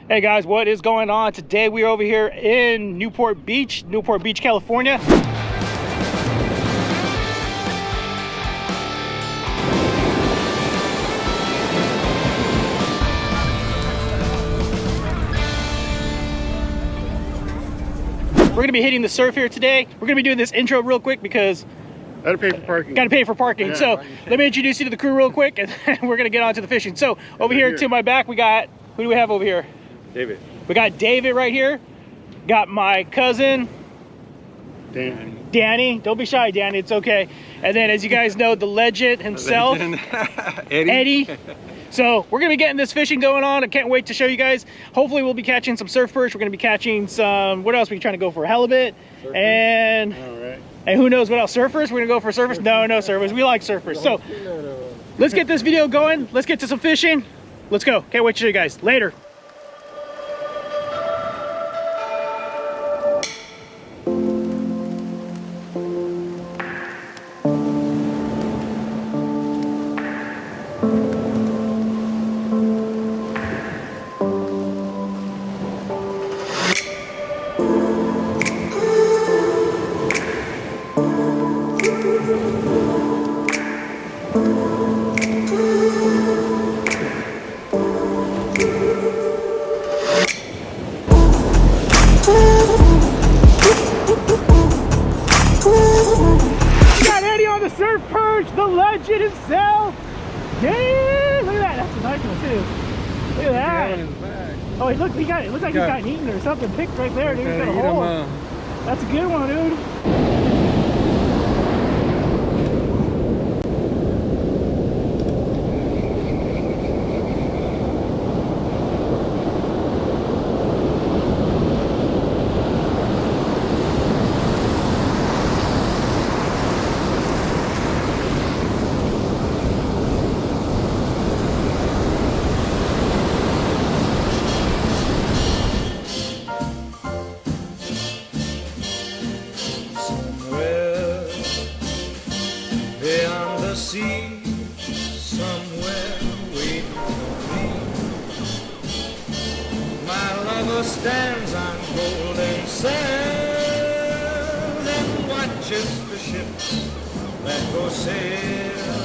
Hey guys, what is going on? Today we're over here in Newport Beach, California. We're gonna be hitting the surf here today. We're gonna be doing this intro real quick because Gotta pay for parking. Gotta pay for parking. Yeah, so let me introduce you to the crew real quick, and then we're gonna get on to the fishing. So over here to my back, we got, who do we have over here? David. We got David right here. Got my cousin, Danny. Don't be shy, Danny. It's okay. And then, as you guys know, the legend himself, Eddie. So we're gonna be getting this fishing going on. I can't wait to show you guys. Hopefully we'll be catching some surf perch. We're gonna be catching some, what else are we trying to go for? Halibut. Surfers. And who knows what else? Surfers? We're gonna go for surfers? No surfers. We like surfers. So let's get this video going. Let's get to some fishing. Let's go. Can't wait to show you guys. Later. Surf perch, the legend himself. Yeah, look at that. That's a nice one too. Look at that. Oh, look, he got it. Looks like he's got eaten or something. Picked right there, dude. He's got a hole. That's a good one, dude. Sea, somewhere waiting for me. My lover stands on golden sand and watches the ships that go sail